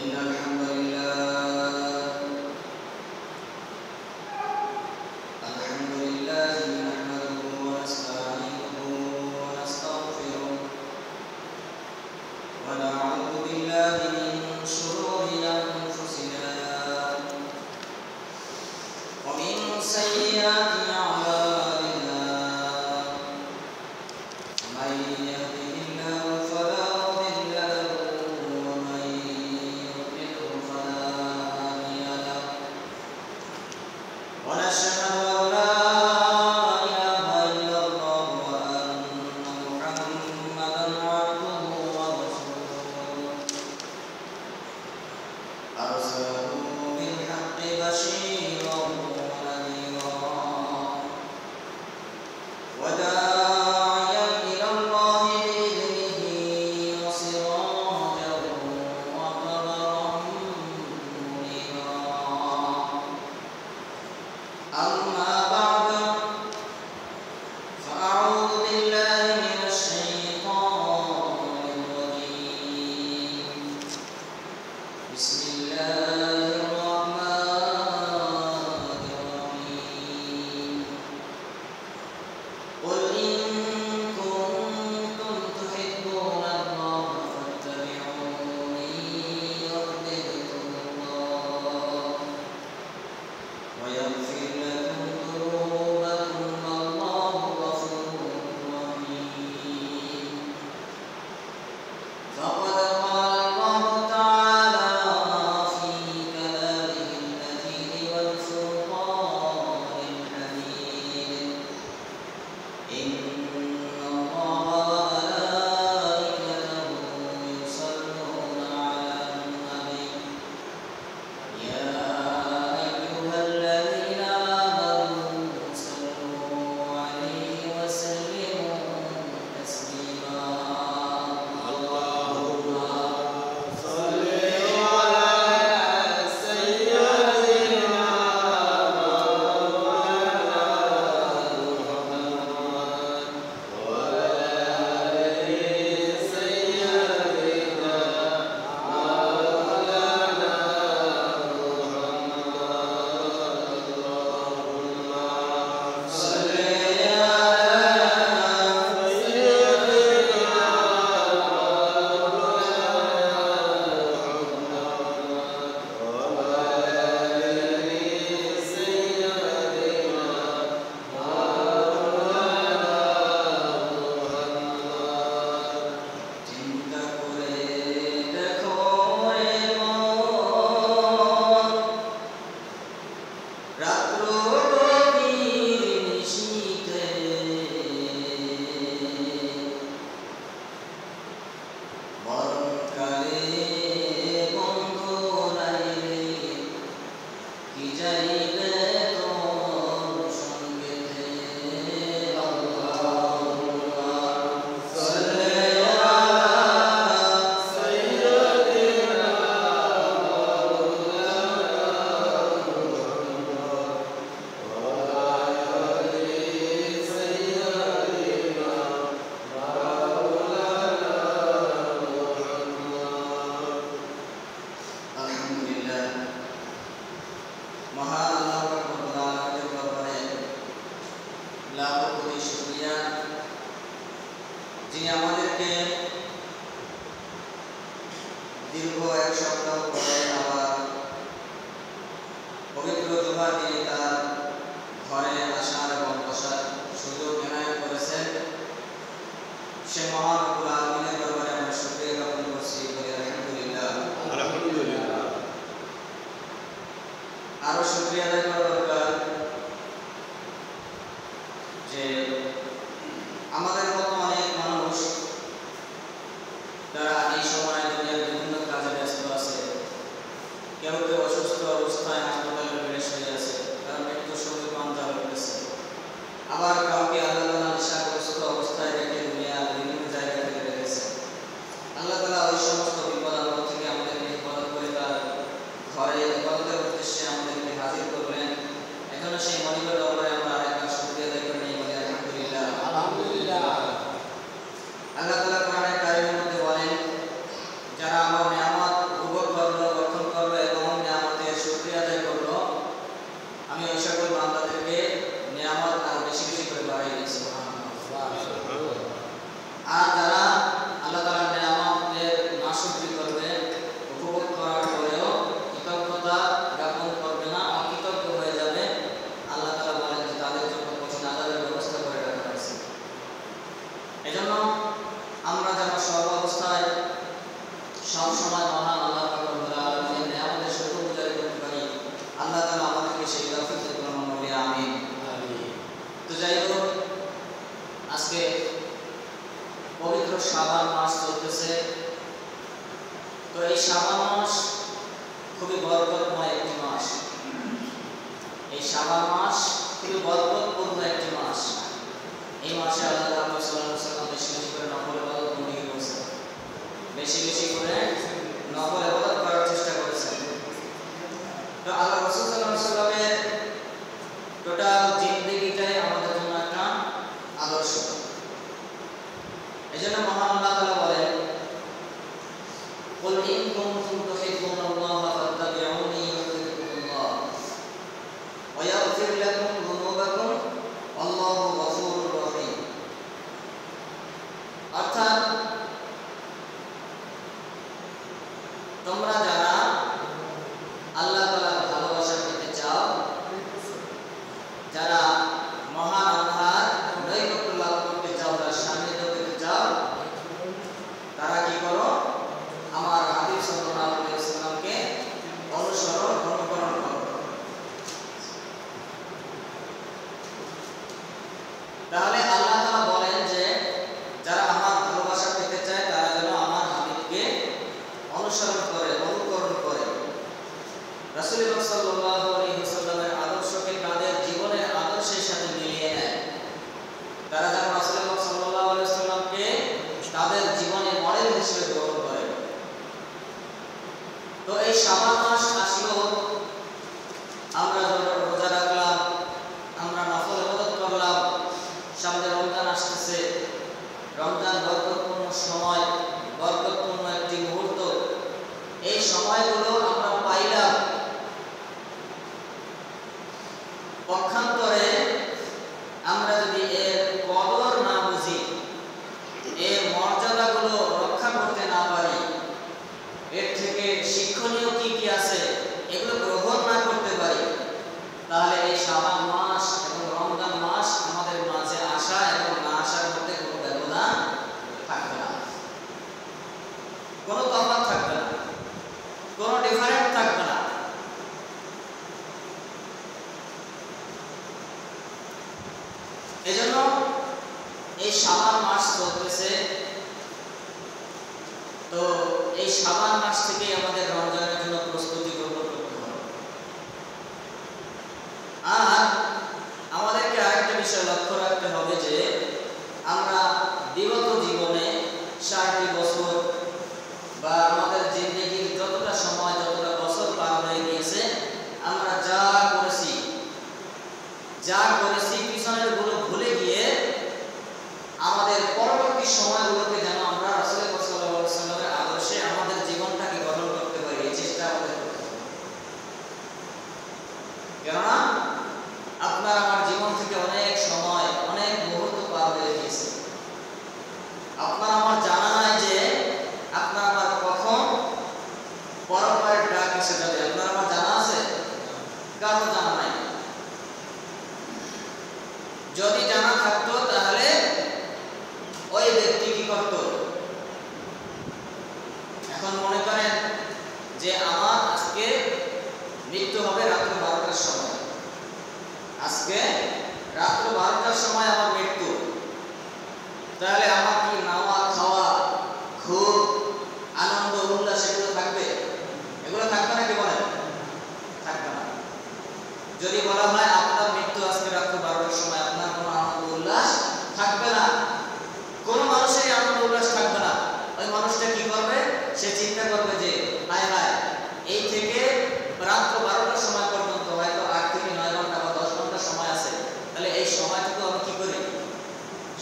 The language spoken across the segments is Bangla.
إن الحمد لله نحمده ونستعينه ونستغفره ونعوذ بالله من شرور أنفسنا ومن سيئات أعمالنا من يهده الله فلا مضل له ومن يضلل فلا هادي له ونشهد أن لا إله إلا الله وأن محمدا عبده ورسوله أرسله بالحق بشيرا ونذيرا وداعيا إلى الله بإذنه وسراجا وقمرا منيرا أما بعد فأعوذ بالله من الشيطان الرجيم بسم الله الرحمن الرحيم قل إن كنتم تحبون الله فاتبعوني يحببكم الله ويغفر لكم ذنوبكم والله غفور رحيم فقد قال الله تعالى في كلامه المجيد والفرقان الحميد إن الله وملائكته يصلون على النبي يا أيها الذين آمنوا صلوا عليه وسلموا تسليما اللهم صل على سيدنا مولانا محمد وعلى آل سيدنا مولانا اللهم صل على سيدنا চিন্তা করে দেখো রে মন রাত্র গভীর নিশীথে মরণকালে বন্ধু নাইলে কি যাইবে তোর সঙ্গেতে আল্লাহুম্মা সাল্লি আলা সাইয়্যিদিনা আলহামদুলিল্লাহ মহান আল্লাহ রাব্বুল আলামিনের দরবারে লাখো কোটি শুকরিয়া যিনি আমাদেরকে দীর্ঘ এক সপ্তাহ পরে আবার পবিত্র জুমার দিনে তার ঘরে আসার এবং বসার সুযোগ এনায়েত করেছেন সে মহান রব্বুল আলামিনের দরবারে আমরা শুকরিয়া জ্ঞাপন করছি বলি আলহামদুলিল্লাহ আরো শুকরিয়া আদায় করা দরকার যে আমাদের মতো অনেক মানুষ যারা এই সময় দুনিয়ার বিভিন্ন কাজে ব্যস্ত আছে, কেউ কেউ অসুস্থ অবস্থায় হাসপাতালে বেড়ে শুয়ে আছে, তারা মৃত্যুর সঙ্গে পাঞ্জা হইতেছে, আবার কাউকে আল্লাহ নেশাগ্রস্ত অবস্থায় রেখে দুনিয়ার বিভিন্ন জায়গা থেকে রেখেছে। আল্লাহ তাআলা ওই সমস্ত বিপদ আপদ থেকে আমাদেরকে হেফাজত করে তার ঘরে ইবাদতের উদ্দেশ্যে আমাদেরকে হাজির করলেন। এখনো সেই মনিবের দরবারে আমরা আরেকবার শুকরিয়া আদায় করে নিই বলি আলহামদুলিল্লাহ। আল্লাহ তাআলা কোরআনে কারীমের মধ্যে বলেন, যারা আমার নিয়ামত উপভোগ করলো সব সময় মহান আল্লাহ পাক রব্বুল আলামিনের নিয়ামতের শুকরগুজারি করতে পারি। আল্লাহ তাআলা আমাদেরকে সেই তৌফিক দান করুন, বলি আমিন। তো যাই হোক, আজকে পবিত্র শাবান মাস চলতেছে। তো এই শাবান মাস খুবই বরকতময় একটি মাস। এই শাবান মাস খুবই বরকতপূর্ণ একটি মাস। এই মাসে আল্লাহ রাসূল সাল্লাল্লাহু আলাইহি ওয়াসাল্লাম বেশি বেশি করে নফল ইবাদত বন্দেগী করেছেন, বেশি বেশি করে নফল ইবাদত করার চেষ্টা করেছেন। তো আল্লাহ রাসূল সাল্লাল্লাহু আলাইহি ওয়াসাল্লামের টোটাল জিন্দেগিটাই আমাদের জন্য একটা আদর্শ। এজন্য মহান আল্লাহ তাআলা বলেন, কুল ইন কুনতুম তুহিব্বুনাল্লাহা ফাত্তাবিউনি ইউহিব্বুকুমুল্লাহ ওয়া ইয়াগফির লাকুম যুনুবাকুম আল্লাহু গফুরুর রহিম। অর্থাৎ তোমরা যারা আল্লাহ তাআলার ভালোবাসা পেতে চাও, যারা মহান আল্লাহর নৈকট্য লাভ করতে চাও, তার সান্নিধ্য পেতে চাও, তারা কি করো? আমার হাবিব সাল্লাল্লাহু আলাইহি ওয়াসাল্লামকে অনুসরণ অনুকরণ করো। তাহলে আল্লাহ তাআলা বলেন যে যারা আমার ভালোবাসা পেতে চায় তারা যেন আমার হাবিবকে অনুসরণ করে, অনুকরণ করে। রাসূলুল্লাহ সাল্লাল্লাহু আলাইহি ওয়াসাল্লামের আদর্শকে তাদের জীবনের আদর্শের সাথে মিলিয়ে নেয়। তারা যেন রাসূলুল্লাহ সাল্লাল্লাহু আলাইহি ওয়াসাল্লামকে তাদের জীবনের মডেল হিসেবে গ্রহণ করে। তো এই শাবান মাস আসলো, আমরা রোজা রাখলাম, আমরা নফল ইবাদত করলাম, সামনে রমজান আসতেছে। রমজান বরকতপূর্ণ সময়, বরকতপূর্ণ একটি মুহূর্ত। এই সময়গুলো আমরা পাইলাম। পক্ষান্তরে আমরা যদি এর কদর না বুঝি, এর মর্যাদাগুলো রক্ষা করতে না পারি, এর থেকে শিক্ষণীয় কি কি আছে এগুলো গ্রহণ না করতে পারি, তাহলে এই শাবান মাস এবং রমজান মাস আমাদের মাঝে আসা এবং না আসার মধ্যে কোনো ব্যবধান থাকবে না, কোনো তফাৎ থাকবে না, কোনো ডিফারেন্ট থাকবে না। এজন্য এই শাবান মাস চলতেছে। তো এই শাবান মাস থেকে আমাদের রমজানের জন্য প্রস্তুতি গ্রহণ করতে হবে। আর আমাদেরকে আরেকটা বিষয় লক্ষ্য রাখতে হবে যে আমরা বিগত জীবনে 60টি বছর বা আমাদের জিন্দেগির যতটা সময়, যতটা বছর পার হয়ে গিয়েছে, আমরা যা করেছি পিছনের গুলো ভুলে গিয়ে আমাদের পরবর্তী সময়গুলোকে যেন আমরা রাসূলুল্লাহ সাল্লাল্লাহু আলাইহি ওয়াসাল্লামের আদর্শে আমাদের জীবনটাকে গঠন করতে পারি, এই চেষ্টা আমাদের করতে হবে। কেননা আপনার আমার জীবন থেকে অনেক সময়, অনেক মুহূর্ত পার হয়ে গিয়েছে। আপনার আমার জানা নাই যে আপনার আমার কখন পরকালের ডাক এসে যাবে। আপনার আমার জানা আছে? কারো জানা নাই। যদি জানা থাকতো তাহলে ওই ব্যক্তি কি করত? এখন মনে করেন যে আমার আজকে মৃত্যু হবে রাত্র 12টার সময়, আজকে রাত্র 12টার সময় আমার মৃত্যু, তাহলে আমার কি নাওয়া খাওয়া, খুব আনন্দ উল্লাস এগুলো থাকবে? এগুলো থাকবে না? কি বলেন? থাকবে না। যদি বলা হয় আপনার মৃত্যু আজকে রাত্র 12টার সময়, আপনার কোনো আনন্দ উল্লাস থাকবে না, কোনো মানুষেরই আনন্দ উল্লাস থাকবে না। ওই মানুষটা কি করবে? সে চিন্তা করবে যে হায় হায়, এই থেকে রাত্র 12টার সময় পর্যন্ত হয়তো 8 থেকে 9 ঘন্টা বা 10 ঘন্টা সময় আছে, তাহলে এই সময়টুকু আমি কি করি?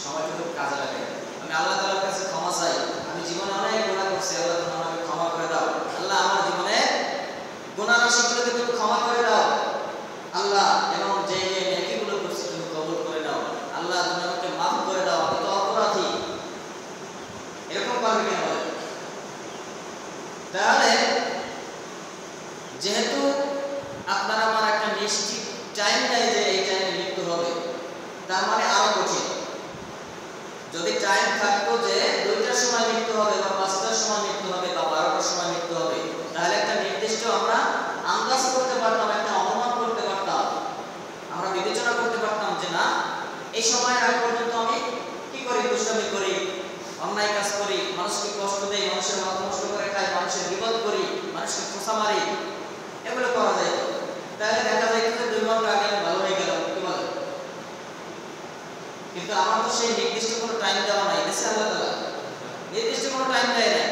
সময়টুকু কাজে লাগাই। আমি আল্লাহ তাআলার কাছে ক্ষমা চাই, আমি জীবনে অনেক গুনাহ করছি, আল্লাহ তুমি আমাকে ক্ষমা করে দাও। আল্লাহ আমার জীবনে গুনাহ রাশিগুলোকে তুমি ক্ষমা করে দাও আল্লাহ, এবং যে যে নেকিগুলো করছি তুমি কবুল করে দাও আল্লাহ, তুমি আমাকে মাফ করে দাও, আমি তো অপরাধী। এরকম পারবে কিনা বলে? তাহলে যেহেতু আপনার আমার একটা নিশ্চিত টাইম নাই যে এই টাইমে মৃত্যু হবে, তার মানে আরো কঠিন। যদি টাইম থাকতো যে 2টার সময় মৃত্যু হবে বা 5টার সময় মৃত্যু হবে বা 12টার মানুষের নির্দিষ্ট কোনো টাইম দেওয়া নাই, দিয়েছে আল্লাহ তাআলা? নির্দিষ্ট কোনো টাইম দেয় না।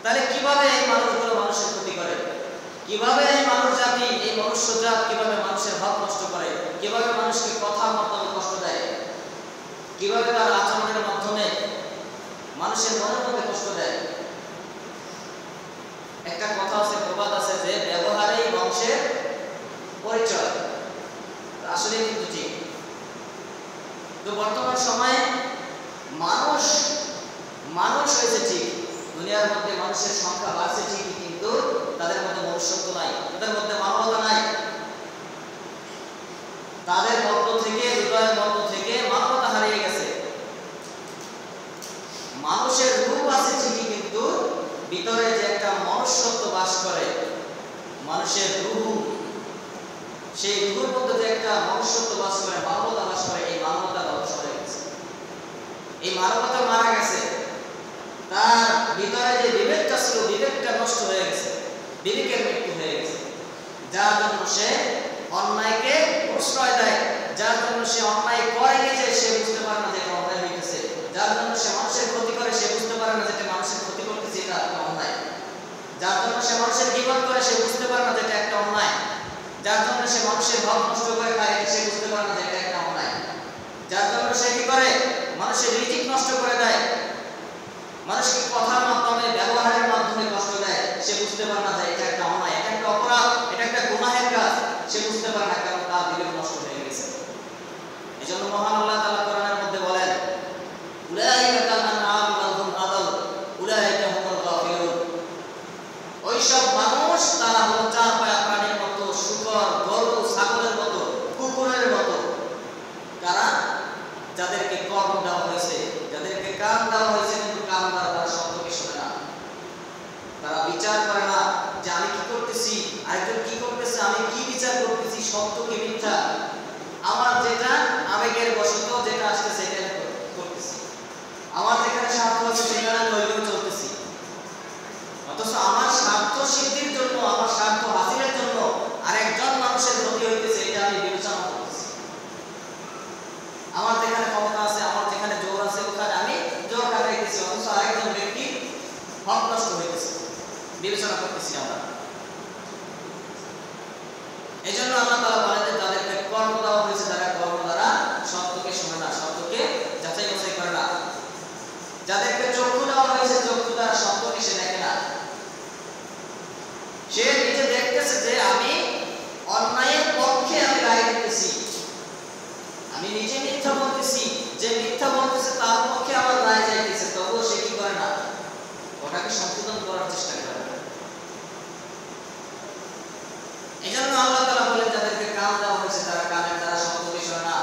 তাহলে কিভাবে এই মানুষগুলো মানুষের ক্ষতি করে? কিভাবে এই মানুষ জাতি, এই মনুষ্য জাত কিভাবে মানুষের হক নষ্ট করে? কিভাবে মানুষকে কথার মাধ্যমে কষ্ট দেয়? কিভাবে তার আচরণের মাধ্যমে মানুষের মনের মধ্যে কষ্ট দেয়? একটা কথা আছে, প্রবাদ আছে যে ব্যবহারেই বংশের পরিচয়। আসলে কিন্তু ঠিক। তো বর্তমান সময়ে মানুষ হয়েছে ঠিক, দুনিয়ার মধ্যে মানুষের সংখ্যা বাড়ছে ঠিকই, কিন্তু তাদের মধ্যে মনুষ্যত্ব নাই, তাদের মধ্যে মানবতা নাই। তাদের মধ্য থেকে, হৃদয়ের মধ্য থেকে মানবতা হারিয়ে গেছে। মানুষের রূপ আছে ঠিকই, কিন্তু ভিতরে যে একটা মনুষ্যত্ব বাস করে, মানুষের রূহ, সেই রূহের মধ্যে যে একটা মনুষ্যত্ব বাস করে, মানবতা বাস করে, এই মানবতা ধ্বংস হয়ে গেছে। এই মানবতা মারা গেছে। তার ভিতরে যে বিবেকটা ছিল, বিবেকটা নষ্ট হয়ে গেছে, বিবেকের মৃত্যু হয়ে গেছে। যার জন্য সে অন্যায়কে প্রশ্রয় দেয়, যার জন্য সে অন্যায় করে নিজে, সে বুঝতে পারে না যে এটা অন্যায় হইতেছে। যার জন্য সে মানুষের ক্ষতি করে, সে বুঝতে পারে না যে এটা মানুষের ক্ষতি করতেছে, এটা একটা অন্যায়। যার জন্য সে মানুষের গীবত করে, সে বুঝতে পারে না যে এটা একটা অন্যায়। যার জন্য সে মানুষের হক নষ্ট করে খায়, সে বুঝতে পারে না যে এটা একটা অন্যায়। যার জন্য সে কি করে? মানুষের রিজিক নষ্ট করে দেয়, মানুষকে কথার মাধ্যমে, ব্যবহারের মাধ্যমে কষ্ট দেয়, সে বুঝতে পারে না যে এটা একটা অন্যায়, এটা একটা অপরাধ, এটা একটা গুনাহের কাজ, সে বুঝতে পারে না, কারণ তার বিবেক নষ্ট হয়ে গেছে। এই জন্য মহান আল্লাহ তাআলা কোরআনের মধ্যে বলেন, উলাইকা কাল আনআম বাল হুম আদাল উলাইকা হুমুল গাফিলুন। ওইসব মানুষ, তারা হলো চার পায়া প্রাণীর মতো, শূকর, গরু, ছাগলের মতো, কুকুরের মতো। কারা? যাদেরকে কর্ম দেওয়া হয়েছে, যাদেরকে কান দেওয়া হয়েছে, কিন্তু কান দ্বারা তারা সত্যকে শোনে না। তারা বিচার করে না যে আমি কি করতেছি, আরেকজন কি করতেছে, আমি কি বিচার করতেছি, সত্য কি মিথ্যা। আমার যেটা আবেগের বশত যেটা আসছে সেটাই করতেছি, আমার যেখানে স্বার্থ আছে সেখানে আমি ওইভাবে চলতেছি। অথচ আমার স্বার্থ সিদ্ধির জন্য, আমার স্বার্থ হাসিলের জন্য আরেকজন মানুষের ক্ষতি হইতেছে, এটা আমি বিবেচনা করতেছি। আমার যেখানে ক্ষমতা আছে, আমার যেখানে জোর আছে, ওখানে আমি জোর খাটাইতেছি, অথচ আরেকজন ব্যক্তি হক নষ্ট হইতেছে, বিবেচনা করতেছি আমরা। এই জন্য আল্লাহ তাআলা বলেন যে তাদেরকে কর্ম দেওয়া হয়েছে, তারা কর্ম দ্বারা সত্যকে শোনে না, সত্যকে যাচাই বাছাই করে না। যাদেরকে চক্ষু দেওয়া হয়েছে, চক্ষু দ্বারা সত্যকে সে দেখে না। সে নিজে দেখতেছে যে আমি অন্যায়ের পক্ষে আমি রায় দিতেছি, আমি নিজে মিথ্যা বলতেছি, যে মিথ্যা বলতেছে তার পক্ষে আমার রায় যাইতেছে, তবুও সে কি করে না? ওটাকে সংশোধন করার চেষ্টা করে না। এই জন্য আল্লাহ তাআলা বলেন, যাদেরকে কান দেওয়া হয়েছে তারা কানের দ্বারা সত্যকে শোনে না।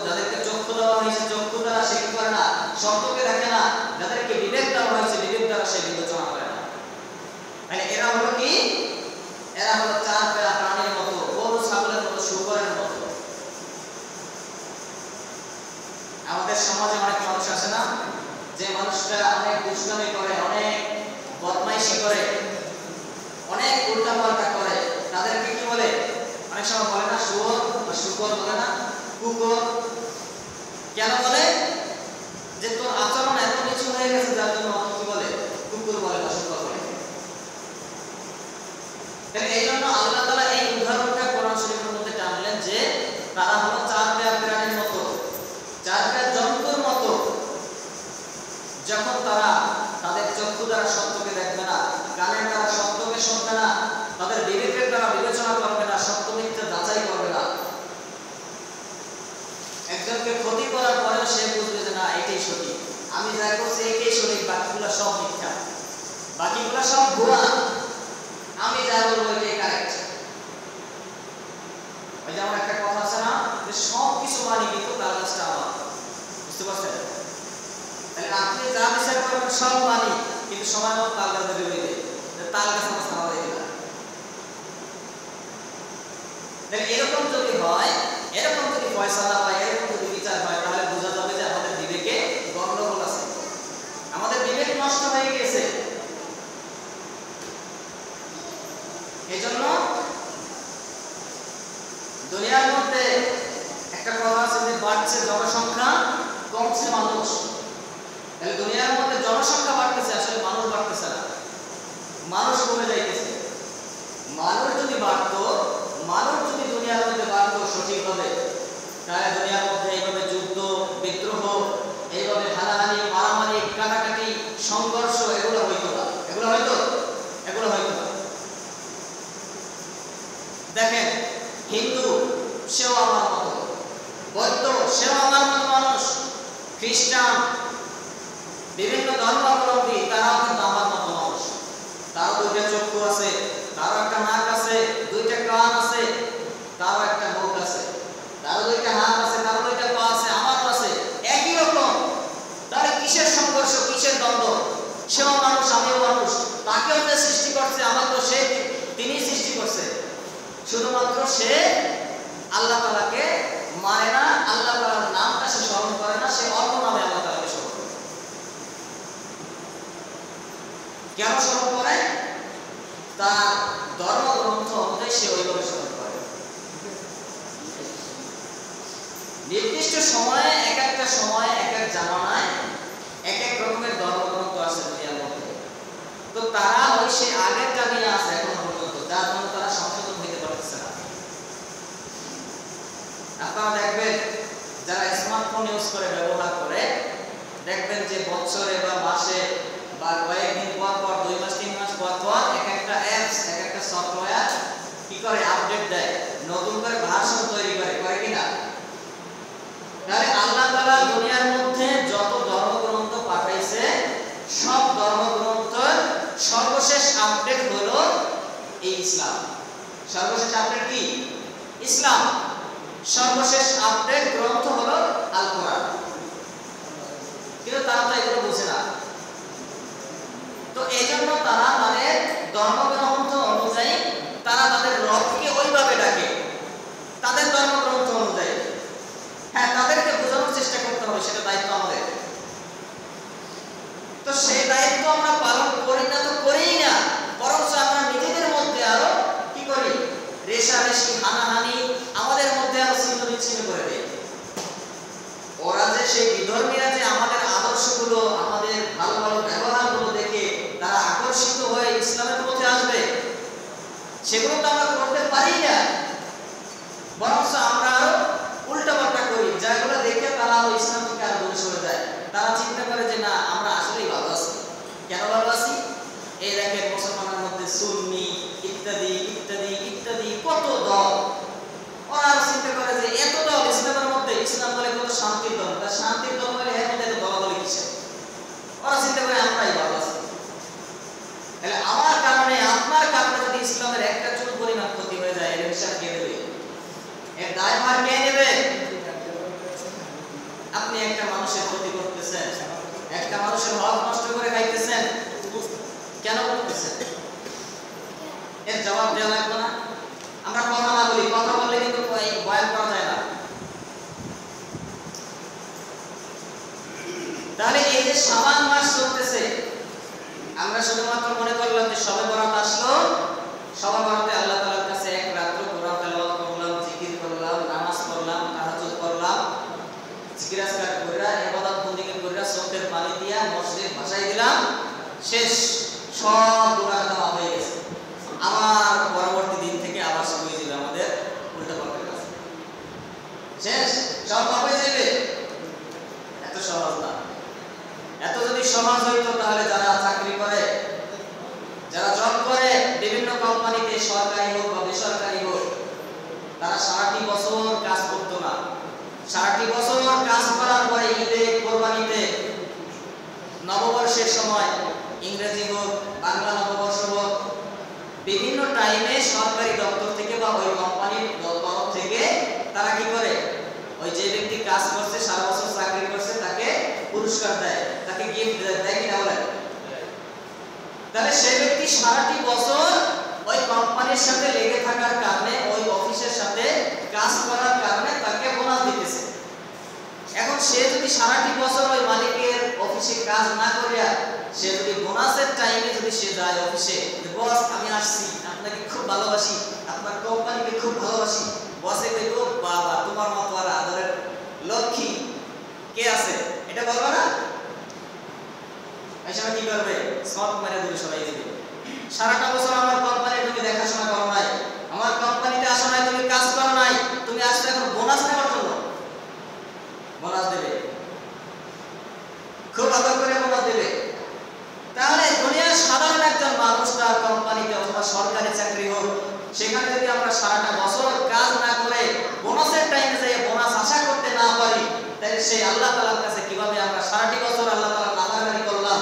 যাদেরকে চক্ষু দেওয়া হয়েছে, চক্ষু দ্বারা সে কি করে না? সত্যকে দেখে না। যাদেরকে বিবেক দেওয়া হয়েছে, বিবেক দ্বারা সে বিবেচনা করে না। মানে এরা হলো কি? এরা হলো চার পায়া প্রাণীর মতো, গরু, ছাগলের মতো, শূকরের মতো। আমাদের সমাজে অনেক মানুষ আছে না, যে মানুষটা অনেক দুষ্টামি করে, অনেক বদমাইশি করে, অনেক উল্টাপাল্টা করে, তাদেরকে কি বলে? অনেক সময় বলে না শুয়োর বা শূকর, বলে না কুকুর। কেন বলে? যে তোর আচরণ এত কিছু হয়ে গেছে, যার জন্য কি বলে? কুকুর বলে বা শূকর বলে। এই জন্য আল্লাহ তাআলা এই উদাহরণটা কোরআন শরীফের মধ্যে টানলেন যে তারা হলো চার পায়া প্রাণীর মতো, চার পায়া জন্তুর মতো। যখন তারা তাদের চক্ষু দ্বারা সত্যকে দেখবে না, কানের দ্বারা সত্যকে শুনবে না, তাদের বিবেকের দ্বারা বিবেচনা করবে না, সত্য মিথ্যা যাচাই করবে না, একজনকে ক্ষতি করার পরেও সে বুঝবে যে না এটাই সঠিক, আমি যা করছি এটাই সঠিক, বাকিগুলো সব মিথ্যা, বাকিগুলো সব ভুয়া, আমি যা বলবো এটাই কারেক্ট। ওই যেমন একটা কথা আছে না, যে সব কিছু মানি কিন্তু তার কাজটা আমার। বুঝতে পারছেন? তাহলে আপনি যা বিচার করবেন সব মানি, কিন্তু সময় মতো তার কাছে দেবে, তার কাছে আমার সারা দেবে না। তাহলে এরকম যদি হয়, এরকম যদি ফয়সালা হয়, এরকম যদি বিচার হয়, তাহলে বোঝা যাবে যে আমাদের বিবেকে গন্ডগোল আছে, আমাদের বিবেক নষ্ট হয়ে গেছে। এই জন্য দুনিয়ার মধ্যে একটা কথা আছে যে বাড়ছে জনসংখ্যা, মানুষ কমে যাইতেছে। মানুষ যদি বাড়তো, মানুষ যদি দুনিয়ার মধ্যে বাড়তো সঠিকভাবে, তাহলে দুনিয়ার মধ্যে এইভাবে যুদ্ধ বিদ্রোহ, এইভাবে হানাহানি মারামারি কাটাকাটি সংঘর্ষ এগুলো হইতো না। এগুলো হয়তো না। দেখেন, হিন্দু সেও আমার মতো, বৌদ্ধ সেও আমার মতো মানুষ, খ্রিস্টান বিভিন্ন ধর্মাবলম্বী তারাও কিন্তু আমার মতো মানুষ। তারও দুইটা চক্ষু আছে, তারও একটা নাক আছে, দুইটা কান আছে, তারও একটা মুখ আছে, তারও দুইটা হাত আছে, তারও দুইটা পা আছে, আমারও আছে, একই রকম। তাহলে কিসের সংঘর্ষ, কিসের দ্বন্দ্ব? সেও মানুষ, আমিও মানুষ। তাকেও যে সৃষ্টি করছে, আমাকেও তিনি সৃষ্টি করছে। শুধুমাত্র সে আল্লাহ তাআলাকে মানে না, আল্লাহ তাআলার নামটা সে স্মরণ করে না, সে অন্য নামে আল্লাহ তাআলাকে স্মরণ করে। কেন স্মরণ করে? তার ধর্মগ্রন্থ অনুযায়ী সে ওইভাবে স্মরণ করে। নির্দিষ্ট সময়ে, এক একটা সময়ে, এক এক জামানায় এক এক রকমের ধর্মগ্রন্থ আছে দুনিয়ার মধ্যে। তো তারা ওই সে আগের জানিয়ে আছে এখনো পর্যন্ত, যার জন্য তারা সংশোধন হইতে পারতেছে না। আপনারা দেখবেন যারা স্মার্টফোন ইউজ করে, ব্যবহার করে, দেখবেন যে বছরে বা মাসে বা কয়েকদিন পর পর, 2 মাস 3 মাস পর পর এক একটা অ্যাপস, এক একটা সফটওয়্যার কি করে আপডেট দেয়, নতুন করে ভার্সন তৈরি করে কিনা? তাহলে আল্লাহ তাআলা দুনিয়ার মধ্যে যত ধর্মগ্রন্থ পাঠাইছে, সব ধর্মগ্রন্থের সর্বশেষ আপডেট হলো এই ইসলাম। সর্বশেষ আপডেট কি? ইসলাম। সর্বশেষ আপডেট গ্রন্থ হলো আল কোরআন। কিন্তু তারা তো এগুলো বুঝে না। তো এই জন্য তারা তাদের ধর্মগ্রন্থ অনুযায়ী তারা তাদের রবকে ওইভাবে ডাকে, তাদের ধর্মগ্রন্থ অনুযায়ী। হ্যাঁ, তাদেরকে বোঝানোর চেষ্টা করতে হবে, সেটা দায়িত্ব আমাদের। তো সেই দায়িত্ব আমরা পালন করি না, তো করিই না, বরঞ্চ আমরা নিজেদের মধ্যে আরো কি করি? রেষারেষি, হানাহানি আমাদের মধ্যে আরো ছিন্ন বিচ্ছিন্ন করে দেয়। ওরা যে সেই বিধর্মীরা যে আমাদের আদর্শগুলো, আমাদের ভালো ভালো ব্যবহারগুলো দেখে তারা আকর্ষিত হয়ে ইসলামের পথে আসবে, সেগুলো তো আমরা করতে পারি না। বরঞ্চ আমরা আরো উল্টাপাল্টা করি, যেগুলো দেখে তারা ইসলাম থেকে আরো দূরে সরে যায়। তারা চিন্তা করে যে না, আমরা আসলেই ভালো আছি। কেন ভালো আছি? এই দেখেন মুসলমানের মধ্যে সুন্নি ইত্যাদি ইত্যাদি ইত্যাদি কত দল। ওরা চিন্তা করে যে এত দল ইসলামের মধ্যে, ইসলাম বলে কত শান্তির দল, তা শান্তির দল বলে এর মধ্যে দলাদলি কিসের? ওরা চিন্তা করে আমরাই ভালো আছি। তাহলে আমার কারণে, আপনার কারণে যদি ইসলামের একটা চুল পরিমাণ ক্ষতি হয়ে যায়, এর হিসাব কে দেবে? এর দায়ভার কে নেবে? আপনি একটা মানুষের ক্ষতি করতেছেন, একটা মানুষের হক নষ্ট করে খাইতেছেন, কেন করতেছেন? এর জবাব দেওয়া লাগবে না? আমরা কথা না বলি, কথা বললে কিন্তু বয়ান করা যায় না। তাহলে এই যে শাবান মাস চলতেছে, আমরা শুধুমাত্র মনে করলাম যে শবে বরাত আসলো, শবে বরাতে আল্লাহ তাআলার কাছে এক রাত্র কোরআন তেলাওয়াত করলাম, জিকির করলাম, নামাজ পড়লাম, তাহাজ্জুদ করলাম, জিকির আজকার কইরা, ইবাদত বন্দেগী কইরা, চোখের পানি দিয়া মসজিদ ভাসাই দিলাম, শেষ। সব গুনাহ ক্ষমা হয়ে গেছে। আবার পরবর্তী দিন থেকে আবার শুরু হয়ে যাবে আমাদের উল্টাপাল্টা কাজ। শেষ, সব মাফ হয়ে যাবে। এত সহজ না। এত যদি সহজ হইতো তাহলে যারা চাকরি করে, যারা জব করে বিভিন্ন কোম্পানিতে, সরকারি হোক বা বেসরকারি হোক, তারা সারাটি বছর কাজ করতো না। সারাটি বছর কাজ করার পরে ঈদে, কোরবানিতে, নববর্ষের সময়, ইংরেজি হোক, বাংলা নববর্ষ হোক, বিভিন্ন টাইমে সরকারি দপ্তর থেকে বা ওই কোম্পানির তরফ থেকে তারা কি করে? ওই যে ব্যক্তি কাজ করছে, সারা বছর চাকরি করছে, তাকে পুরস্কার দেয়, তাকে গিফট দেয় কিনা বলেন? তাহলে সেই ব্যক্তি সারাটি বছর ওই কোম্পানির সাথে লেগে থাকার কারণে, ওই অফিসের সাথে কাজ করার কারণে তাকে বোনাস দিতেছে। এখন সে যদি সারাটি বছর ওই মালিকের অফিসে কাজ না করিয়া সে যদি বোনাসের টাইমে যদি সে যায় অফিসে, বস আমি আসছি, আপনাকে খুব ভালোবাসি, আপনার কোম্পানিকে খুব ভালোবাসি, বসে কইব বাবা তোমার মতো আর আদরের লক্ষ্মী কে আছে, এটা বলবো না? এই সময় কি করবে? সব মেরে দূরে সরাই দিবে। সারাটা বছর আমার কোম্পানি তুমি দেখাশোনা করো নাই, আমার কোম্পানিতে আসো নাই, তুমি কাজ করো নাই, তুমি আসলে এখন বোনাস নেওয়ার জন্য। বোনাস দেবে, খুব আদর করে বোনাস দেবে। তাহলে দুনিয়ার সাধারণ একজন মানুষটা কোম্পানিতে অথবা সরকারি চাকরি হোক, সেখানে যদি আমরা সারাটা বছর কাজ না করে বোনাসের টাইমে যাই বোনাস আশা করতে না পারি, তাহলে সেই আল্লাহ তাআলার কাছে কিভাবে আমরা সারাটি বছর আল্লাহ তাআলার নাফরমানি করলাম,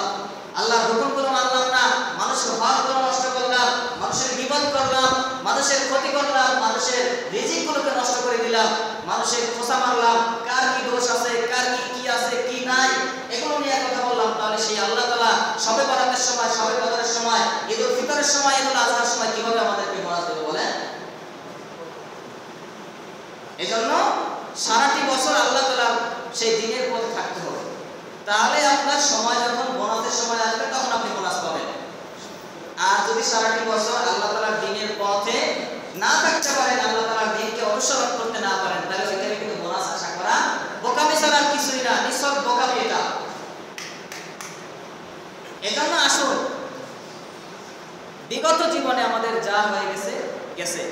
আল্লাহর হুকুমগুলো মানলাম না, মানুষের হকগুলো নষ্ট করলাম, মানুষের গীবত করলাম, মানুষের ক্ষতি করলাম, মানুষের রিজিকগুলোকে নষ্ট করে দিলাম, মানুষের খোঁচা মারলাম, কার কি দোষ আছে, কার কি আছে কি নাই, এগুলো নিয়ে কথা বললাম, তাহলে সেই আল্লাহ তাআলা শবে বরাতের সময়, শবে কদরের সময়, ঈদুল ফিতরের সময়, ঈদুল আজহার সময় কিভাবে আমাদেরকে বোনাস দেবে বলেন? এজন্য সারাটি বছর আল্লাহ তাআলা সেই দিনের পথে থাকতে হবে। তাহলে আপনার সময় যখন বোনাসের সময় আসবে তখন আপনি বোনাস পাবেন। আর যদি সারাটি বছর আল্লাহ তাআলার দিনের পথে না থাকতে পারেন, আল্লাহ তাআলার দিনকে অনুসরণ করতে না পারেন, তাহলে ওইখানে কিন্তু বোনাস আশা করা বোকামি ছাড়া আর কিছুই না, নিছক বোকামি এটা। এজন্য আসুন, বিগত জীবনে আমাদের যা হয়ে গেছে গেছে,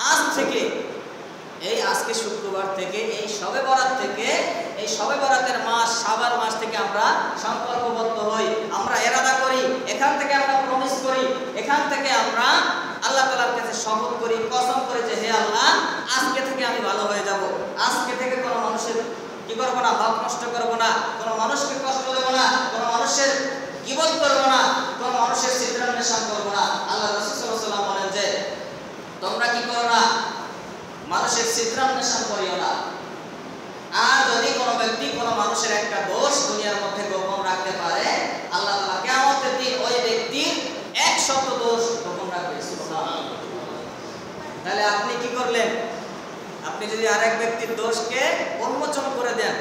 আজ থেকে এই আজকে শুক্রবার থেকে এই শবে বরাত থেকে, এই শবে বরাতের মাস শাবান মাস থেকে আমরা সংকল্পবদ্ধ হই, আমরা ইরাদা করি, এখান থেকে আমরা প্রমিস করি, এখান থেকে আমরা আল্লাহ তাআলার কাছে শপথ করি, কসম করি যে হে আল্লাহ, আজকে থেকে আমি ভালো হয়ে যাব, আজকে থেকে কোনো মানুষের কি করব না, হক নষ্ট করব না, কোনো মানুষকে কষ্ট দেব না, কোনো মানুষের গীবত করব না, কোনো মানুষের ছিদ্রান্বেষণ করব না। আল্লাহ রাসূল সাল্লাল্লাহু আলাইহি ওয়াসাল্লাম বলেন যে তোমরা কি করো না, মানুষের ছিদ্রান্বেষণ করিও না। আর যদি কোনো ব্যক্তি কোনো মানুষের একটা দোষ দুনিয়ার মধ্যে গোপন রাখতে পারে, আল্লাহ তাআলা কিয়ামতের দিন ওই ব্যক্তির 100 দোষ গোপন রাখবে। সুবহানাল্লাহ। তাহলে আপনি কি করলেন? আপনি যদি আরেক ব্যক্তির দোষকে উন্মোচন করে দেন,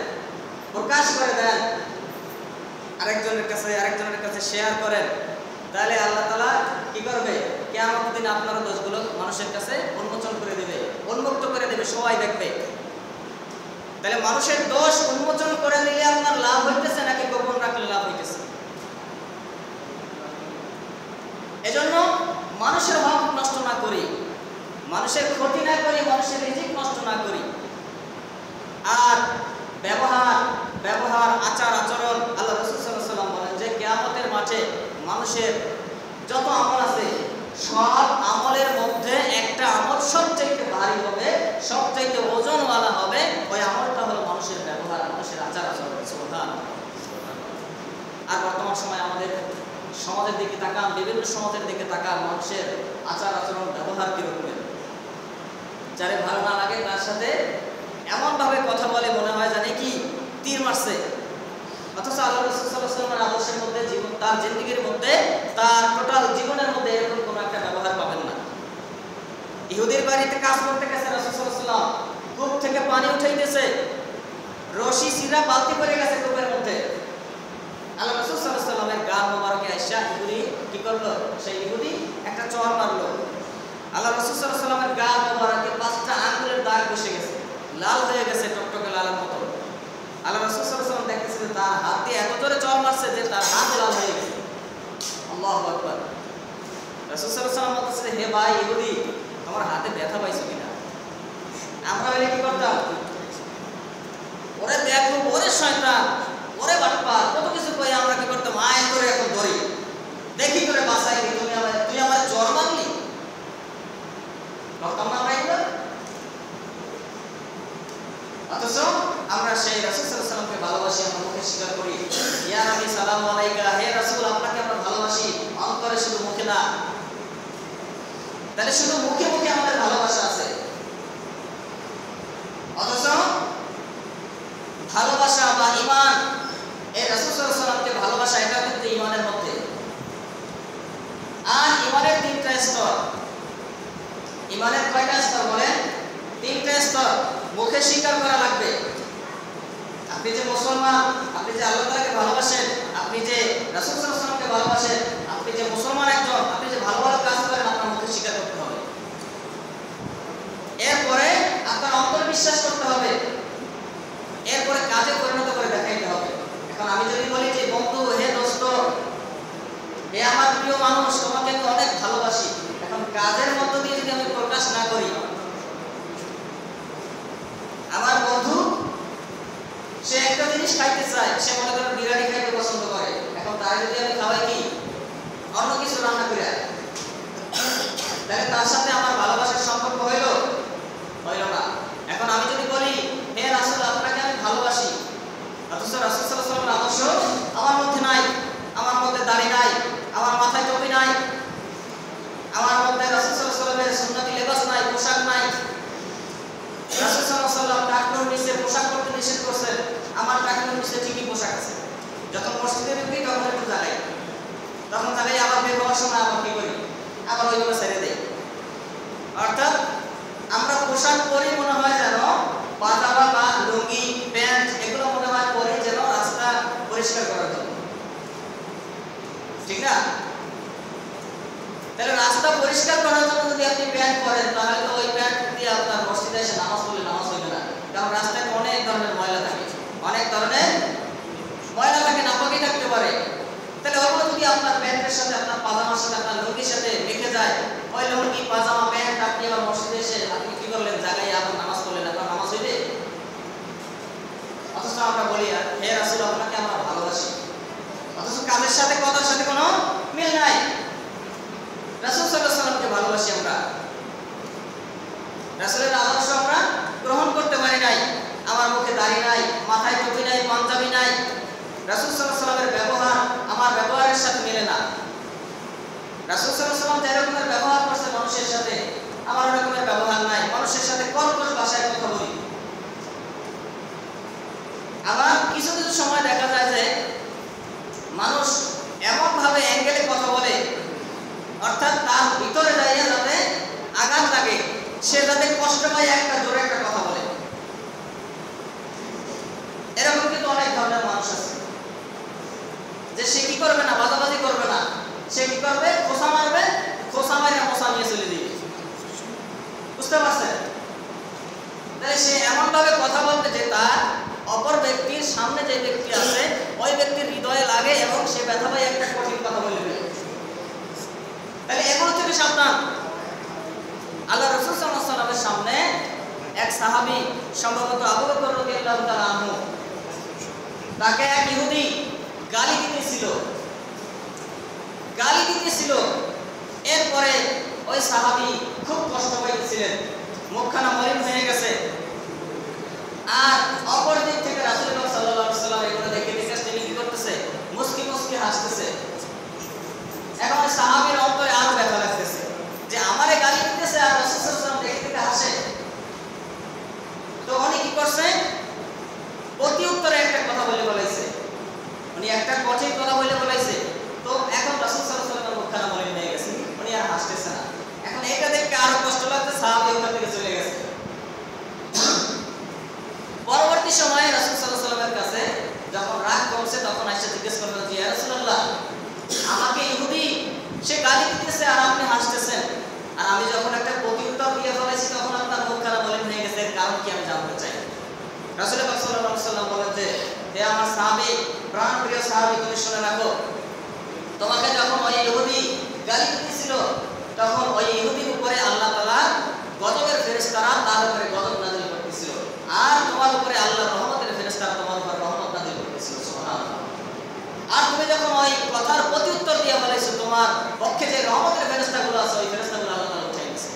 প্রকাশ করে দেন, আরেকজনের কাছে শেয়ার করেন, তাহলে আল্লাহ তাআলা কি করবে? কিয়ামতের দিন আপনার দোষগুলো মানুষের কাছে উন্মোচন করে দেবে, উন্মুক্ত করে দেবে, সবাই দেখবে। তাহলে মানুষের দোষ উন্মোচন করে দিলে আপনার লাভ হইতেছে নাকি গোপন রাখলে লাভ হইতেছে? এজন্য মানুষের হক নষ্ট না করি, মানুষের ক্ষতি না করি, মানুষের রিজিক নষ্ট না করি। আর ব্যবহার আচার আচরণ, আল্লাহ রাসূল সাল্লাল্লাহু আলাইহি ওয়াসাল্লাম বলেন যে কিয়ামতের মাঠে মানুষের যত আমল আছে সব আমলের মধ্যে একটা আমল সবচাইতে ভারী হবে, সবচাইতে ওজনওয়ালা হবে, ওই আমলটা হলো মানুষের ব্যবহার, মানুষের আচার আচরণ। সুবহানাল্লাহ। আর বর্তমান সময় আমাদের সমাজের দিকে তাকান, বিভিন্ন সমাজের দিকে তাকান, মানুষের আচার আচরণ ব্যবহার কিরকমের। যারে ভালো না লাগে তার সাথে এমন ভাবে কথা বলে মনে হয় জানে কি তীর মারছে, অথচ আল্লাহ রাসূল সাল্লাল্লাহু আলাইহি ওয়াসাল্লামের আদর্শের মধ্যে, জীবন তার জিন্দেগির মধ্যে, তার টোটাল জীবনের মধ্যে এরকম কোনো একটা ব্যবহার পাবেন না। ইহুদির বাড়িতে কাজ করতে গেছে রাসূল সাল্লাল্লাহু আলাইহি ওয়াসাল্লাম, কূপ থেকে পানি উঠাইতেছে, রশি সিরা বালতি পড়ে গেছে কূপের মধ্যে। আল্লাহ রাসূল সাল্লাল্লাহু আলাইহি ওয়াসাল্লামের গাল মোবারকে আয়েশা ইহুদি কি করলো? সেই ইহুদি একটা চড় মারলো। আল্লাহ রাসূল সাল্লাল্লাহু আলাইহি ওয়াসাল্লামের গাল মোবারকে 5টা আঙ্গুলের দাগ বসে গেছে, লাল হয়ে গেছে, টকটকে লালের মতো। আল্লাহ রাসূল সাল্লাল্লাহু আলাইহি ওয়াসাল্লাম দেখতেছেন তার হাত দিয়ে এত জোরে চড় মারছে যে তার হাত লাল হয়ে গেছে। আল্লাহু আকবার। রাসূল সাল্লাল্লাহু আলাইহি ওয়াসাল্লাম বলতেছে, হে ভাই ইহুদি, তোমার হাতে ব্যথা পাইছো কিনা? আমরা হলে কি করতাম? ওরে দেখো, ওরে শয়তান, ওরে বাটপার, কত কিছু কই আমরা কি করতাম? আয় করে এখন ধরি, দেখি করে বাঁচাই, তুই আমার জ্বর মারলি, করতাম না আমরা এগুলো? অথচ আমরা সেই রাসূল সাল্লাল্লাহু আলাইহি ওয়াসাল্লামকে ভালোবাসি, আমরা মুখে স্বীকার করি, ইয়া নবী সালামু আলাইকা, হে রাসূল আপনাকে আমরা ভালোবাসি, অন্তরে শুধু মুখে না। তাহলে শুধু মুখে মুখে আমাদের ভালোবাসা আছে, অথচ ভালোবাসা বা ঈমান, এই রাসূল সাল্লাল্লাহু আলাইহি ওয়াসাল্লামকে ভালোবাসা, এটা কিন্তু ঈমানের মধ্যে। আর ঈমানের 3টা স্তর। ঈমানের কয়টা স্তর বলেন? 3টা স্তর। মুখে স্বীকার করা লাগবে, আপনি যে মুসলমান, আপনি যে আল্লাহ তাআলাকে ভালোবাসেন, আপনি যে রাসূল সাল্লাল্লাহু আলাইহি ওয়াসাল্লামকে ভালোবাসেন, আপনি যে মুসলমান একজন, আপনি যে ভালো ভালো কাজ করেন, আপনার মুখে স্বীকার করতে হবে। এরপরে আপনার অন্তরে বিশ্বাস করতে হবে, এরপরে কাজে পরিণত করে দেখাইতে হবে। এখন আমি যদি বলি যে বন্ধু, হে দোস্ত, হে আমার প্রিয় মানুষ, তোমাকে আমি অনেক নাই, পোশাক নাই। রাসূল সাল্লাল্লাহু আলাইহি ওয়াসাল্লাম টাকনুর নিচে পোশাক পরতে নিষেধ করছেন। আমার টাকনুর নিচে ঠিকই পোশাক আছে। যখন মসজিদে ঢুকি তখন একটু জাগাই, তখন জাগাই আবার বের হওয়ার সময় আবার কি করি, আবার ওইগুলো ছেড়ে দেই। অর্থাৎ আমরা পোশাক পরি মনে হয় যেন পাজামা বা লুঙ্গি প্যান্ট এগুলো মনে হয় পরি যেন রাস্তা পরিষ্কার করার জন্য, ঠিক না? তাহলে রাস্তা পরিষ্কার করার জন্য যদি আপনি প্যান্ট পরেন তাহলে তো ওই প্যান্ট দিয়ে আপনার মসজিদে এসে নামাজ পড়লে নামাজ হইবে না। কারণ রাস্তায় অনেক ধরনের ময়লা থাকে, অনেক ধরনের ময়লা থাকে, নাপাকি থাকতে পারে। তাহলে ওগুলো যদি আপনার প্যান্টের সাথে, আপনার পাজামার সাথে, আপনার লুঙ্গির সাথে মেখে যায়, ওই লুঙ্গি পাজামা প্যান্ট আপনি আবার মসজিদে এসে আপনি কি করলেন, জায়গায় আবার নামাজ পড়লেন, আপনার নামাজ হইবে? অথচ আমরা বলি হে রাসূল আপনাকে আমরা ভালোবাসি, অথচ কাজের সাথে কথার সাথে কোনো মিল নাই। রাসূল সাল্লাল্লাহু আলাইহি ওয়াসাল্লামকে ভালোবাসি আমরা, রাসূলের আদর্শ আমরা গ্রহণ করতে পারি নাই। আমার মুখে দাড়ি নাই, মাথায় টুপি নাই, পাঞ্জাবি নাই, রাসূল সাল্লাল্লাহু আলাইহি ওয়াসাল্লামের ব্যবহার আমার ব্যবহারের সাথে মিলে না। রাসূল সাল্লাল্লাহু আলাইহি ওয়াসাল্লাম যে রকমের ব্যবহার করছে মানুষের সাথে, আমার ওই রকমের ব্যবহার নাই। মানুষের সাথে কর্কশ ভাষায় কথা বলি। আবার কিছু কিছু সময় দেখা যায় যে মানুষ এমন ভাবে অ্যাঙ্গেলে কথা বলে, অর্থাৎ তার ভিতরে যাইয়া যাতে আঘাত লাগে, সে যাতে কষ্ট পায় একটা জোরে একটা কথা বলে। এরকম কিন্তু অনেক ধরনের মানুষ আছে যে সে কি করবে না, বাজাবাজি করবে না, সে কি করবে, খোসা মারবে, খোসা মারিয়া মশা নিয়ে চলে দিবে। বুঝতে পারছেন? তাহলে সে এমন ভাবে কথা বলবে যে তার অপর ব্যক্তির সামনে যে ব্যক্তি আছে ওই ব্যক্তির হৃদয়ে লাগে এবং সে ব্যথা পায় একটা কঠিন কথা বলবে। তাহলে এগুলো থেকে সাবধান। আল্লাহ রাসূল সাল্লাল্লাহু আলাইহি ওয়াসাল্লামের সামনে এক সাহাবী, সম্ভবত আবু বকর রাদিয়াল্লাহু তাআলা আনহু, তাকে এক ইহুদি গালি দিতেছিল। এরপরে ওই সাহাবী খুব কষ্ট পাইতেছিলেন, মুখখানা মলিন হয়ে গেছে। আর অপর দিক থেকে রাসূলুল্লাহ সাল্লাল্লাহু আলাইহি ওয়াসাল্লাম এগুলো দেখে তিনি কি করতেছে, মুস্কি মুস্কি হাসতেছে। এখন সাহাবীর অন্তরে আরো ব্যথা লাগতেছে যে আমারে গালি দিতেছে আর রাসূল সাল্লাল্লাহু আলাইহি ওয়াসাল্লাম দেখে দেখে হাসে। তো উনি কি করছে, প্রতি উত্তরে একটা কথা বলে বলাইছে, উনি একটা কঠিন কথা বলে বলাইছে। তো এখন রাসূল সাল্লাল্লাহু আলাইহি ওয়াসাল্লাম মুখখানা মলিন হয়ে গেছে, উনি আর হাসতেছে না। এখন এটা দেখে আরো কষ্ট লাগছে, সাহাবী ওখান থেকে চলে গেছে। পরবর্তী সময়ে রাসূল সাল্লাল্লাহু আলাইহি ওয়াসাল্লামের কাছে যখন রাগ কমছে তখন এসে জিজ্ঞেস করলেন যে ইয়া রাসূলুল্লাহ, আমাকে ইহুদি সে গালি দিতেছে আর আপনি হাসতেছেন, আর আমি যখন একটা প্রতিউত্তর দিয়ে ফেলেছি তখন আপনার মুখখানা মলিন হয়ে গেছে, এর কারণ কি আমি জানতে চাই। রাসূল সাল্লাল্লাহু আলাইহি ওয়াসাল্লাম বলেন যে হে আমার সাহাবী, প্রাণপ্রিয় সাহাবী, তুমি শুনে রাখো, তোমাকে যখন ওই ইহুদি গালি দিতেছিল তখন ওই ইহুদির উপরে আল্লাহ তাআলা গজবের ফেরেশতারা তার উপরে গজব নাযিল করতেছিল, আর তোমার উপরে আল্লাহর রহমতের ফেরেশতারা তোমার উপর রহমত নাযিল করতেছিল। সুবহানাল্লাহ। আর তুমি যখন ওই কথার প্রতিউত্তর দিয়ে বলেছো, তোমার পক্ষে যে রহমতের ফেরেশতাগুলো আছে ওই ফেরেশতাগুলো আল্লাহ তাআলা উঠাই দিয়েছে।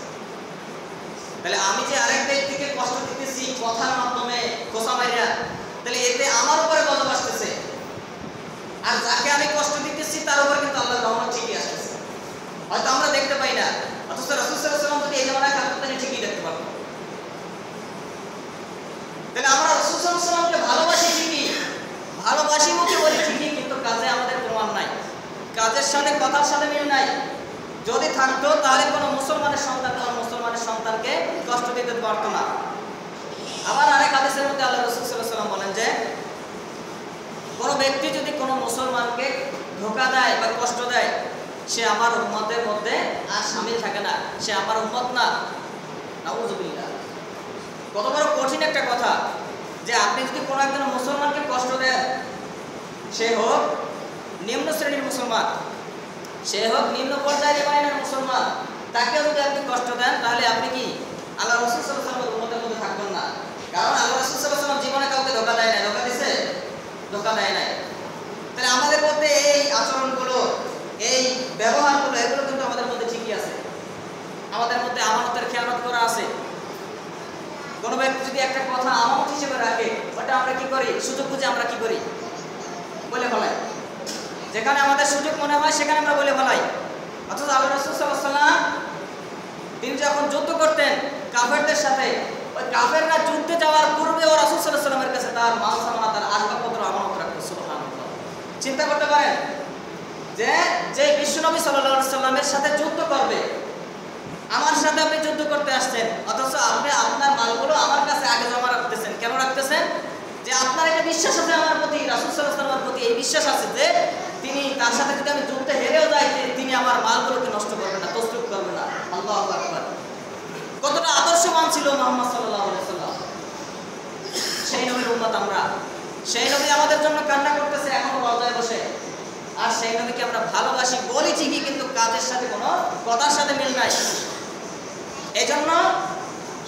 তাহলে আমি যে আরেক ব্যক্তিকে কষ্ট দিতেছি কথার মাধ্যমে, খোসা মারিয়া, তাহলে এতে আমার উপরে গজব আসতেছে, আর যাকে আমি কষ্ট দিতেছি তার উপর কিন্তু আল্লাহর রহমত ঠিকই আসতেছে। হয়তো আমরা দেখতে পাই না, অথচ রাসূল সাল্লাল্লাহু আলাইহি ওয়াসাল্লাম যদি এই জামানায় থাকতেন ঠিকই দেখতে পারতেন। তাহলে আমরা রাসূল সাল্লাল্লাহু আলাইহি ওয়াসাল্লামকে ভালোবাসি ঠিকই, ভালোবাসি মুখে বলি ঠিকই, কিন্তু কাজে আমাদের প্রমাণ নাই, কাজের সাথে কথার সাথে মিল নাই। যদি থাকতো তাহলে কোনো মুসলমানের সন্তান তার মুসলমানের সন্তানকে কষ্ট দিতে পারতো না। আবার আরেক হাদিসের মধ্যে আল্লাহ রাসূল সাল্লাল্লাহু আলাইহি ওয়াসাল্লাম বলেন যে কোনো ব্যক্তি যদি কোনো মুসলমানকে ধোঁকা দেয় বা কষ্ট দেয়, সে আমার উম্মতের মধ্যে আর শামিল থাকে না, সে আমার উম্মত না। নাউযুবিল্লাহ। কত বড় কঠিন একটা কথা যে আপনি যদি কোনো একজন মুসলমানকে কষ্ট দেন, সে হোক নিম্ন শ্রেণীর মুসলমান, সে হোক নিম্ন পর্যায়ের ইমানের মুসলমান, তাকে যদি আপনি কষ্ট দেন তাহলে আপনি কি আল্লাহ রাসূল সাল্লাল্লাহু আলাইহি ওয়াসাল্লামের উম্মতের মধ্যে থাকবেন না। কারণ আল্লাহ রাসূল সাল্লাল্লাহু আলাইহি ওয়াসাল্লাম জীবনে কাউকে ধোঁকা দেয় না। ধোঁকা দিয়েছে? ধোঁকা দেয় নাই। তাহলে আমাদের মধ্যে এই আচরণগুলো, এই ব্যবহারগুলো, এগুলো কিন্তু আমাদের মধ্যে ঠিকই আছে। আমাদের মধ্যে আমানতের খেয়ানত করা আছে। কোনো ব্যক্তি যদি একটা কথা আমানত হিসেবে রাখে, ওটা আমরা কি করি, সুযোগ বুঝে আমরা কি করি, বলে ফেলাই। যেখানে আমাদের সুযোগ মনে হয় সেখানে আমরা বলে ফেলাই। অথচ আল্লাহ রাসূল সাল্লাল্লাহু আলাইহি ওয়াসাল্লাম তিনি যখন যুদ্ধ করতেন কাফেরদের সাথে, ওই কাফেররা যুদ্ধে যাওয়ার পূর্বে ও রাসূল সাল্লাল্লাহু আলাইহি ওয়াসাল্লামের কাছে তার মাল সামানা, তার আসবাবপত্র আমানত রাখতো। সুবহানাল্লাহ। চিন্তা করতে পারেন যে বিশ্বনবী সাল্লাল্লাহু আলাইহি ওয়াসাল্লামের সাথে যুদ্ধ করবে, আমার সাথে আপনি যুদ্ধ করতে আসছেন, অথচ আপনি আপনার মালগুলো আমার কাছে আগে জমা রাখতেছেন। কেন রাখতেছেন? যে আপনার একটা বিশ্বাস আছে আমার প্রতি, রাসূল সাল্লাল্লাহু আলাইহি ওয়াসাল্লামের প্রতি এই বিশ্বাস আছে যে তিনি তার সাথে যদি আমি যুদ্ধে হেরেও যাই তিনি আমার মালগুলোকে নষ্ট করবেন না, তসরুফ করবেন না। আল্লাহু আকবার। কতটা আদর্শবান ছিল মুহাম্মদ সাল্লাল্লাহু আলাইহি ওয়াসাল্লাম। সেই নবীর উম্মত আমরা, সেই নবী আমাদের জন্য কান্না করতেছে এখনো রওজায় বসে, আর সেই নবীকে আমরা ভালোবাসি বলি ঠিকই, কিন্তু কাজের সাথে কোনো কথার সাথে মিল নাই। এজন্য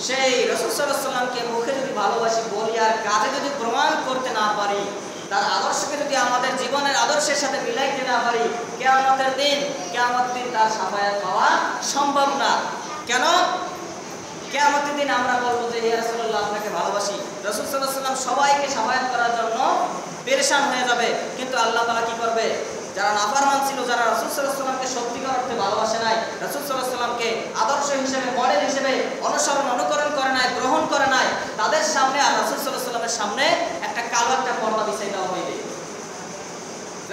সেই রাসূল সাল্লাল্লাহু আলাইহি ওয়াসাল্লামকে মুখে যদি ভালোবাসি বলি আর কাজে যদি প্রমাণ করতে না পারি, তার আদর্শকে যদি আমাদের জীবনের আদর্শের সাথে মিলাইতে না পারি, কিয়ামতের দিন তার শাফায়াত পাওয়া সম্ভব না। কেন? কিয়ামতের দিন আমরা বলবো যে ইয়া রাসূলুল্লাহ আপনাকে ভালোবাসি। রাসূল সাল্লাল্লাহু আলাইহি ওয়াসাল্লাম সবাইকে শাফায়াত করার জন্য পেরেশান হয়ে যাবে, কিন্তু আল্লাহ তাআলা কি করবে? যারা নাফরমান ছিল, যারা রাসূল সাল্লাল্লাহু আলাইহি ওয়াসাল্লামকে সত্যিকার অর্থে ভালোবাসে নাই, রাসূল সাল্লাল্লাহু আলাইহি ওয়াসাল্লামকে আদর্শ হিসেবে, মডেল হিসেবে অনুকরণ করে নাই, গ্রহণ করে নাই, তাদের সামনে আর রাসূল সাল্লাল্লাহু আলাইহি ওয়াসাল্লামের সামনে একটা কালো একটা পর্দা বিছিয়ে দেওয়া হইবে।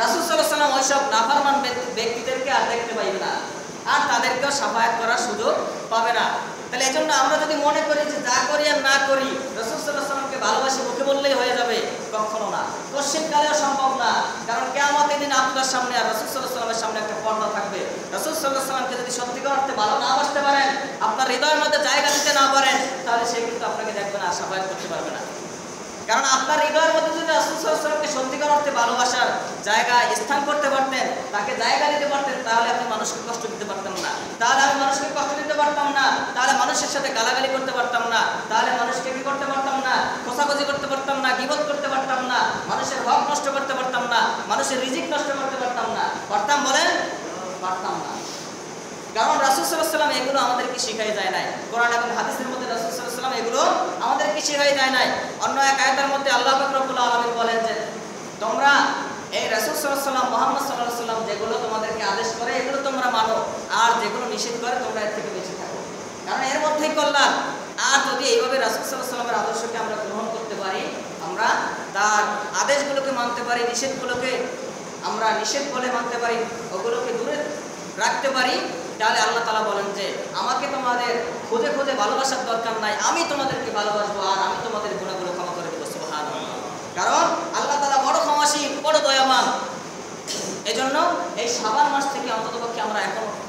রাসূল সাল্লাল্লাহু আলাইহি ওয়াসাল্লাম ওইসব নাফরমান ব্যক্তিদেরকে আর দেখতে পাইবে না, আর তাদেরকেও শাফায়াত করার সুযোগ পাবে না। তাহলে এই জন্য আমরা যদি মনে করি যে যা করি আর না করি রাসূল সাল্লাল্লাহু আলাইহি ওয়াসাল্লামকে ভালোবাসি মুখে বললেই হয়ে যাবে, কখনো না, কোশ্চিনকালেও সম্ভব না। কারণ কিয়ামতের দিন আপনার সামনে আর রাসূল সাল্লাল্লাহু আলাইহি ওয়াসাল্লামের সামনে একটা পর্দা থাকবে। রাসূল সাল্লাল্লাহু আলাইহি ওয়াসাল্লামকে যদি সত্যিকার অর্থে ভালো না বাসতে পারেন, আপনার হৃদয়ের মধ্যে জায়গা দিতে না পারেন, তাহলে সে কিন্তু আপনাকে দেখবে না, শাফায়াত করতে পারবে না। কারণ আপনার হৃদয়ের মধ্যে যদি রাসূল সাল্লাল্লাহু আলাইহি ওয়াসাল্লামকে সত্যিকার অর্থে ভালোবাসার জায়গা স্থান করতে পারতেন, তাকে জায়গা দিতে পারতেন, তাহলে আপনি মানুষকে কষ্ট দিতে পারতেন না, তাহলে আমি মানুষকে কষ্ট দিতে পারতাম না, তাহলে মানুষের সাথে গালাগালি করতে পারতাম না, তাহলে মানুষকে কি করতে পারতাম না? খোঁচাখুচি করতে পারতাম না, গীবত করতে পারতাম না, মানুষের হক নষ্ট করতে পারতাম না, মানুষের রিজিক নষ্ট করতে পারতাম না। পারতাম বলেন? পারতাম না। কারণ রাসূল সাল্লাল্লাহু আলাইহি ওয়াসাল্লাম এগুলো আমাদেরকে শিখাই যায় নাই। কোরআন এবং হাদিসের মধ্যে রাসূল সাল্লাল্লাহু আলাইহি ওয়াসাল্লাম এগুলো আমাদেরকে শিখাই যায় নাই। অন্য এক আয়াতের মধ্যে আল্লাহ পাক রব্বুল আলামিন বলেন যে তোমরা এই রাসূল সাল্লাল্লাহু আলাইহি ওয়াসাল্লাম, মুহাম্মদ সাল্লাল্লাহু আলাইহি ওয়াসাল্লাম যেগুলো তোমাদেরকে আদেশ করে এগুলো তোমরা মানো, আর যেগুলো নিষেধ করে তোমরা এর থেকে বেঁচে থাকো, কারণ এর মধ্যেই কল্যাণ। আর যদি এইভাবে রাসূল সাল্লাল্লাহু আলাইহি ওয়াসাল্লামের আদর্শকে আমরা গ্রহণ করতে পারি, আমরা তার আদেশগুলোকে মানতে পারি, নিষেধগুলোকে আমরা নিষেধ বলে মানতে পারি, ওগুলোকে দূরে রাখতে পারি, তাহলে আল্লাহ তাআলা বলেন যে আমাকে তোমাদের খুঁজে খুঁজে ভালোবাসার দরকার নাই, আমি তোমাদেরকে ভালোবাসবো আর আমি তোমাদের গুনাহগুলো ক্ষমা করে দেবো। সুবহানাল্লাহ। কারণ আল্লাহ তাআলা বড় ক্ষমাশীল, বড় দয়াবান। এজন্য এই শাবান মাস থেকে অন্ততপক্ষে আমরা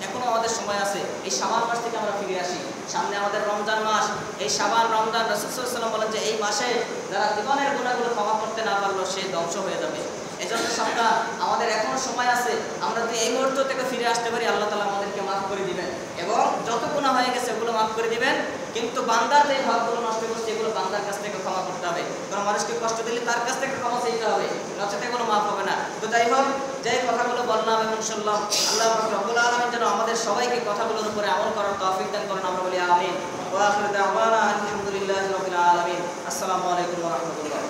এখনো আমাদের সময় আছে, এই শাবান মাস থেকে আমরা ফিরে আসি। সামনে আমাদের রমজান মাস, এই শাবান রমজান রাসূল সাল্লাল্লাহু আলাইহি ওয়াসাল্লাম বলেন যে এই মাসে যারা জীবনের গুনাহগুলো ক্ষমা করতে না পারলো সে ধ্বংস হয়ে যাবে। এজন্য সন্তান আমাদের এখনো সময় আছে, আমরা যদি এই মুহূর্ত থেকে ফিরে আসতে পারি আল্লাহ তাআলা আমাদেরকে মাফ করে দিবেন এবং যত গুনাহ হয়ে গেছে ওগুলো মাফ করে দিবেন। কিন্তু বান্দার যে হকগুলো নষ্ট করছে এগুলো বান্দার কাছ থেকে ক্ষমা করতে হবে, কারণ মানুষকে কষ্ট দিলে তার কাছ থেকে ক্ষমা চাইতে হবে, নচেত এগুলো মাফ হবে না। তো যাই হোক, যে কথাগুলো বললাম এবং শুনলাম, আল্লাহ পাক রব্বুল আলামিন যেন আমাদের সবাইকে কথাগুলোর উপরে আমল করার তৌফিক দান করেন, আমরা বলি আমিন। ওয়া আখিরু দাওয়ানা আলহামদুলিল্লাহি রাব্বিল আলামিন। আসসালামু আলাইকুম ওয়া রাহমাতুল্লাহ।